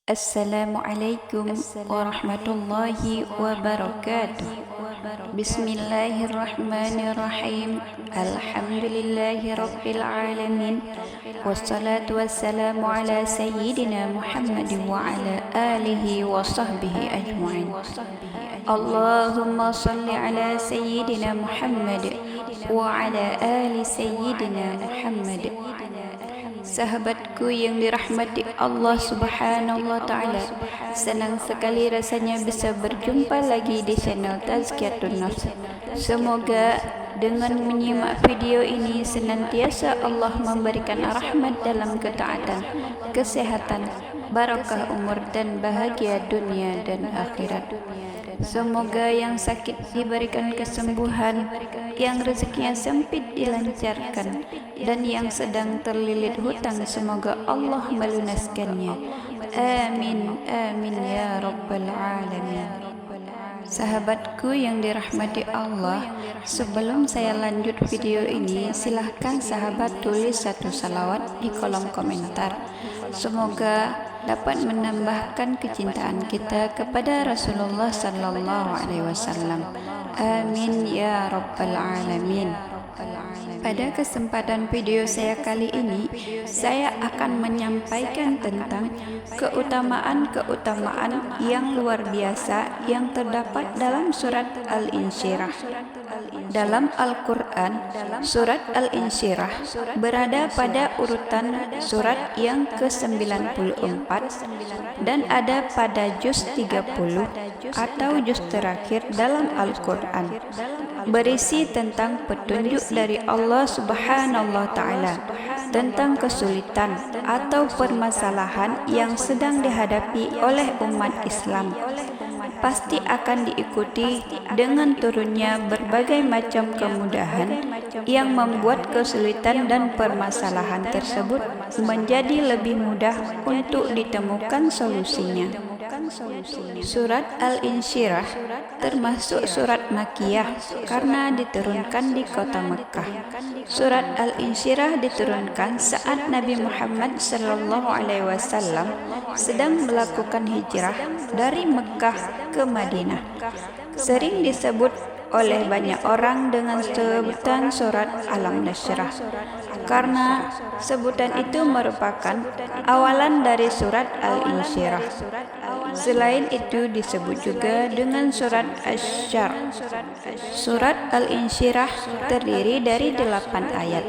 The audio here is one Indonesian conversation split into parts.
Assalamualaikum warahmatullahi wabarakatuh. Bismillahirrahmanirrahim. Alhamdulillahi rabbil alamin. Wassalatu wassalamu ala sayyidina Muhammad wa ala alihi wa sahbihi ajma'in. Allahumma salli ala sayyidina Muhammad wa ala ali sayyidina Muhammad. Sahabatku yang dirahmati Allah Subhanahu wa Ta'ala, senang sekali rasanya bisa berjumpa lagi di channel Tazkiyatun Nafs. Semoga dengan menyimak video ini senantiasa Allah memberikan rahmat dalam ketaatan, kesehatan, barakah umur dan bahagia dunia dan akhirat. Semoga yang sakit diberikan kesembuhan, yang rezekinya sempit dilancarkan, dan yang sedang terlilit hutang semoga Allah melunaskannya. Amin, amin ya rabbal alamin. Sahabatku yang dirahmati Allah, sebelum saya lanjut video ini, silahkan sahabat tulis satu salawat di kolom komentar. Semoga dapat menambahkan kecintaan kita kepada Rasulullah sallallahu alaihi wasallam. Amin ya rabbal alamin. Pada kesempatan video saya kali ini, saya akan menyampaikan tentang keutamaan-keutamaan yang luar biasa yang terdapat dalam surat Al-Insyirah. Dalam Al-Quran, surat Al-Insyirah berada pada urutan surat yang ke-94 dan ada pada juz 30 atau juz terakhir dalam Al-Quran. Berisi tentang petunjuk dari Allah Subhanahu wa Ta'ala tentang kesulitan atau permasalahan yang sedang dihadapi oleh umat Islam. Pasti akan diikuti dengan turunnya berbagai macam kemudahan yang membuat kesulitan dan permasalahan tersebut menjadi lebih mudah untuk ditemukan solusinya. Surat Al-Insyirah termasuk surat Makkiyah karena diturunkan di kota Mekkah. Surat Al-Insyirah diturunkan saat Nabi Muhammad SAW sedang melakukan hijrah dari Mekkah ke Madinah. Sering disebut oleh banyak orang dengan sebutan surat Alam Nashrah karena sebutan itu merupakan awalan dari surat Al-Insyirah. Selain itu disebut juga dengan surat Asy-Syarh. Surat Al-Insyirah terdiri dari 8 ayat.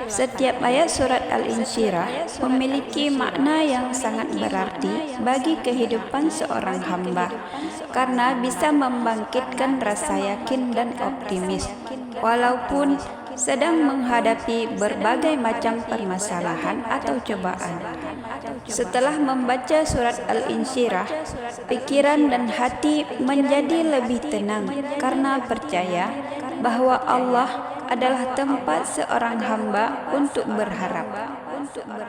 Setiap ayat surat Al-Insyirah memiliki makna yang sangat berarti bagi kehidupan seorang hamba karena bisa membangkitkan rasa yakin dan optimis walaupun sedang menghadapi berbagai macam permasalahan atau cobaan. Setelah membaca surat Al-Insyirah, pikiran dan hati menjadi lebih tenang karena percaya bahwa Allah adalah tempat seorang hamba untuk berharap.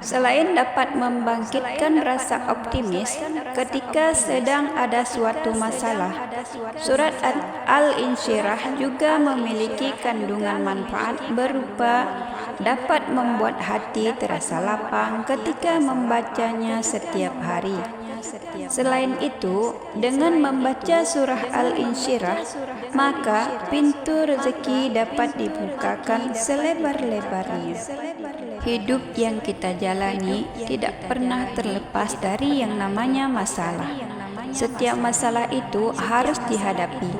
Selain dapat membangkitkan rasa optimis ketika sedang ada suatu masalah, surat Al-Insyirah juga memiliki kandungan manfaat berupa dapat membuat hati terasa lapang ketika membacanya setiap hari. Selain itu, dengan membaca surah Al-Insyirah, maka pintu rezeki dapat dibukakan selebar-lebarnya. Hidup yang kita jalani tidak pernah terlepas dari yang namanya masalah. Setiap masalah itu harus dihadapi,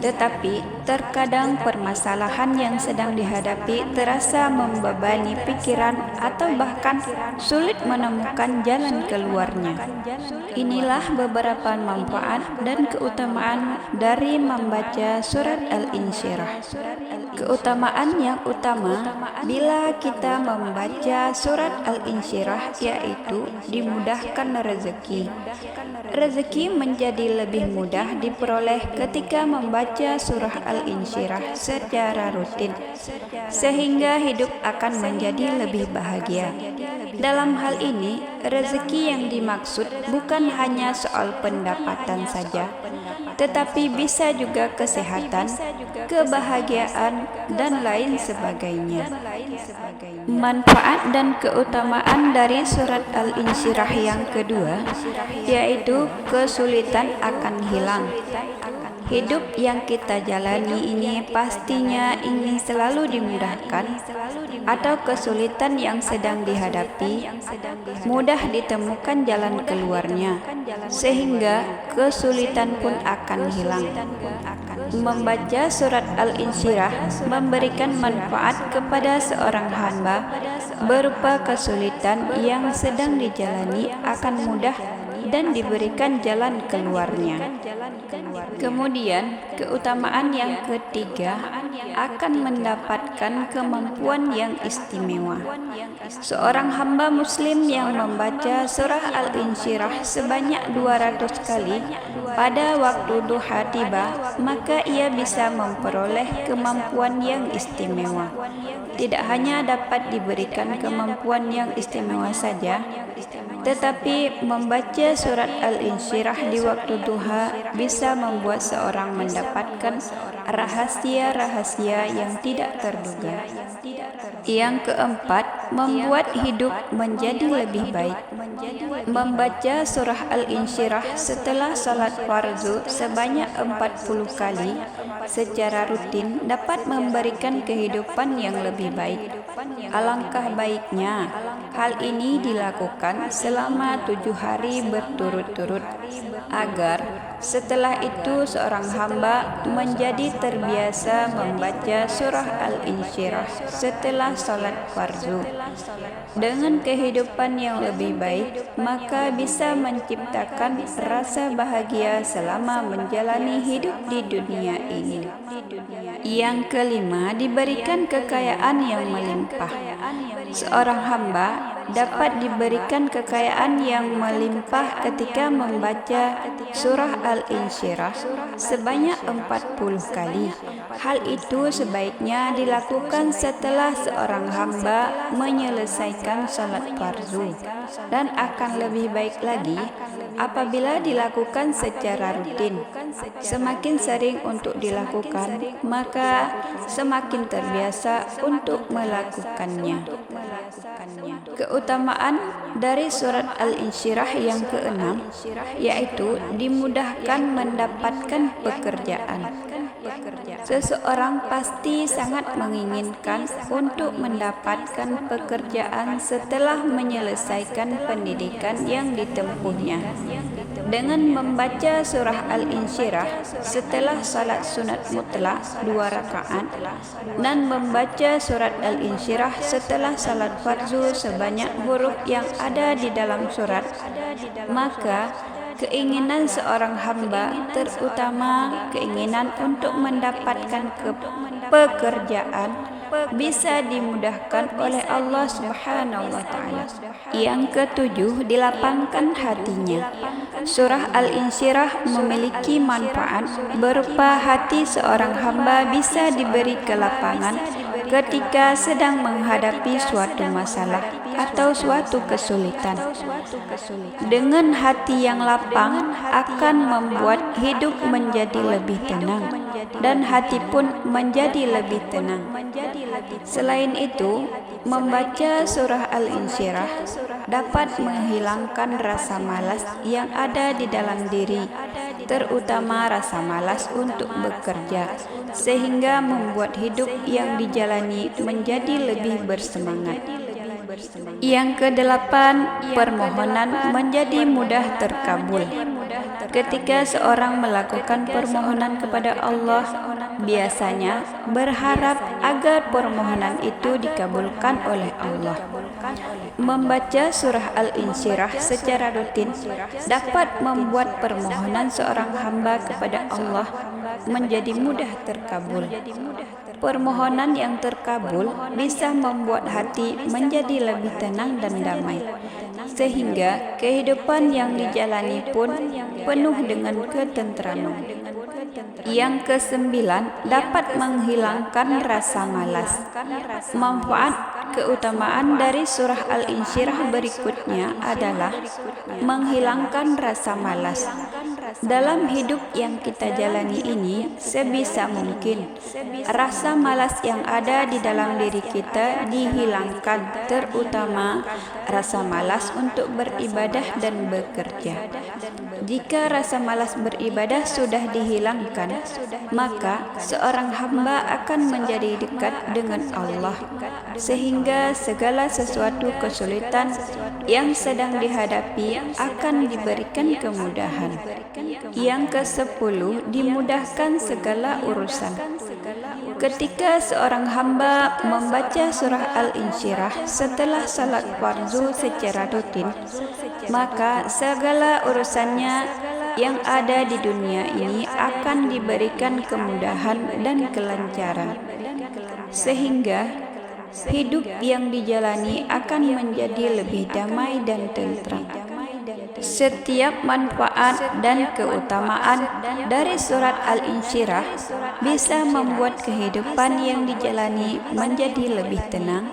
tetapi terkadang permasalahan yang sedang dihadapi terasa membebani pikiran atau bahkan sulit menemukan jalan keluarnya. Inilah beberapa manfaat dan keutamaan dari membaca surat Al-Insyirah. Keutamaan yang utama bila kita membaca surat Al-Insyirah yaitu dimudahkan rezeki. Rezeki menjadi lebih mudah diperoleh ketika membaca surah Al-Insyirah secara rutin, sehingga hidup akan menjadi lebih bahagia. Dalam hal ini, rezeki yang dimaksud bukan hanya soal pendapatan saja, tetapi bisa juga kesehatan, kebahagiaan, dan lain sebagainya. Manfaat dan keutamaan dari surat Al-Insyirah yang kedua, yaitu kesulitan akan hilang. Hidup yang kita jalani ini pastinya ingin selalu dimudahkan, atau kesulitan yang sedang dihadapi mudah ditemukan jalan keluarnya, sehingga kesulitan pun akan hilang. Membaca surat Al-Insyirah memberikan manfaat kepada seorang hamba berupa kesulitan yang sedang dijalani akan mudah dan diberikan jalan keluarnya. Kemudian, keutamaan yang ketiga akan mendapatkan kemampuan yang istimewa. Seorang hamba muslim yang membaca surah Al-Insyirah sebanyak 200 kali pada waktu duha tiba, maka ia bisa memperoleh kemampuan yang istimewa. Tidak hanya dapat diberikan kemampuan yang istimewa saja, tetapi membaca surat Al-Insyirah di waktu duha bisa membuat seorang mendapatkan rahasia-rahasia yang tidak terduga. Yang keempat, membuat hidup menjadi lebih baik. Membaca surah Al-Insyirah setelah salat fardu sebanyak 40 kali secara rutin dapat memberikan kehidupan yang lebih baik. Alangkah baiknya hal ini dilakukan selama 7 hari berturut-turut, agar setelah itu seorang hamba menjadi terbiasa membaca surah Al-Insyirah setelah salat fardu. Dengan kehidupan yang lebih baik, maka bisa menciptakan rasa bahagia selama menjalani hidup di dunia ini. Yang kelima, diberikan kekayaan yang melimpah. Seorang hamba dapat diberikan kekayaan yang melimpah ketika membaca surah Al-Insyirah sebanyak 40 kali. Hal itu sebaiknya dilakukan setelah seorang hamba menyelesaikan salat fardu, dan akan lebih baik lagi apabila dilakukan secara rutin. Semakin sering untuk dilakukan, maka semakin terbiasa untuk melakukannya. Keutamaan dari surat Al-Insyirah yang keenam, yaitu dimudahkan mendapatkan pekerjaan. Seseorang pasti sangat menginginkan untuk mendapatkan pekerjaan setelah menyelesaikan pendidikan yang ditempuhnya. Dengan membaca surah Al-Insyirah setelah salat sunat mutlak 2 rakaat dan membaca surat Al-Insyirah setelah salat fardu sebanyak huruf yang ada di dalam surat, maka keinginan seorang hamba, terutama keinginan untuk mendapatkan pekerjaan, bisa dimudahkan oleh Allah Subhanahu wa Ta'ala. Yang ketujuh, dilapangkan hatinya. Surah Al-Insyirah memiliki manfaat berupa hati seorang hamba bisa diberi kelapangan ketika sedang menghadapi suatu masalah atau suatu kesulitan. Dengan hati yang lapang akan membuat hidup menjadi lebih tenang, dan hati pun menjadi lebih tenang. Selain itu, membaca surah Al-Insyirah dapat menghilangkan rasa malas yang ada di dalam diri, terutama rasa malas untuk bekerja, sehingga membuat hidup yang dijalani menjadi lebih bersemangat. Yang kedelapan, permohonan menjadi mudah terkabul. Ketika seorang melakukan permohonan kepada Allah, biasanya berharap agar permohonan itu dikabulkan oleh Allah. Membaca surah Al-Insyirah secara rutin dapat membuat permohonan seorang hamba kepada Allah menjadi mudah terkabul. Permohonan yang terkabul bisa membuat hati menjadi lebih tenang dan damai, sehingga kehidupan yang dijalani pun penuh dengan ketentraman. Yang kesembilan, dapat menghilangkan rasa malas. Manfaat keutamaan dari surah Al-Insyirah berikutnya adalah menghilangkan rasa malas. Dalam hidup yang kita jalani ini, sebisa mungkin rasa malas yang ada di dalam diri kita dihilangkan, terutama rasa malas untuk beribadah dan bekerja. Jika rasa malas beribadah sudah dihilangkan, maka seorang hamba akan menjadi dekat dengan Allah, sehingga segala sesuatu kesulitan yang sedang dihadapi akan diberikan kemudahan. Yang ke-10, dimudahkan segala urusan. Ketika seorang hamba membaca surah Al-Insyirah setelah salat fardu secara rutin, maka segala urusannya yang ada di dunia ini akan diberikan kemudahan dan kelancaran, sehingga hidup yang dijalani akan menjadi lebih damai dan tentram. Setiap manfaat dan keutamaan dari surat Al-Insyirah bisa membuat kehidupan yang dijalani menjadi lebih tenang,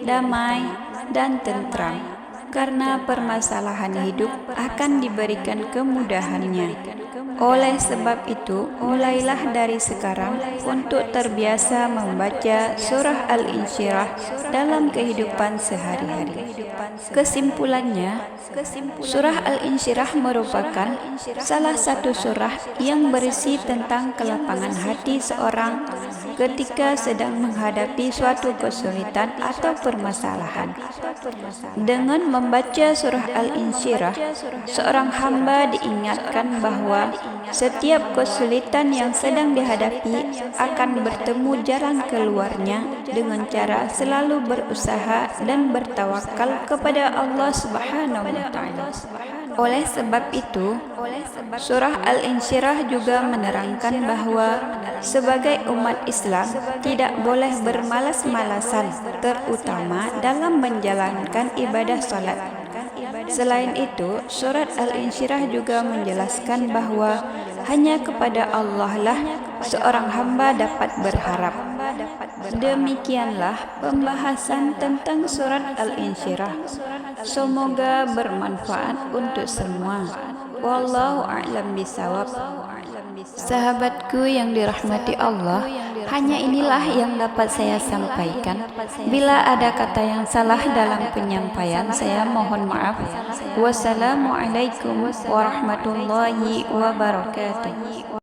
damai, dan tentram, karena permasalahan hidup akan diberikan kemudahannya. Oleh sebab itu, mulailah dari sekarang untuk terbiasa membaca surah Al-Insyirah dalam kehidupan sehari-hari. Kesimpulannya, surah Al-Insyirah merupakan salah satu surah yang berisi tentang kelapangan hati seorang ketika sedang menghadapi suatu kesulitan atau permasalahan. Dengan membaca surah Al-Insyirah, seorang hamba diingatkan bahwa setiap kesulitan yang sedang dihadapi akan bertemu jalan keluarnya dengan cara selalu berusaha dan bertawakal kepada Allah Subhanahu wa Ta'ala. Oleh sebab itu, surah Al-Insyirah juga menerangkan bahwa sebagai umat Islam tidak boleh bermalas-malasan, terutama dalam menjalankan ibadah salat. Selain itu, surat Al-Insyirah juga menjelaskan bahwa hanya kepada Allah lah seorang hamba dapat berharap. Demikianlah pembahasan tentang surat Al-Insyirah. Semoga bermanfaat untuk semua. Wallahu a'lam bishawab. Sahabatku yang dirahmati Allah, hanya inilah yang dapat saya sampaikan. Bila ada kata yang salah dalam penyampaian, saya mohon maaf. Wassalamualaikum warahmatullahi wabarakatuh.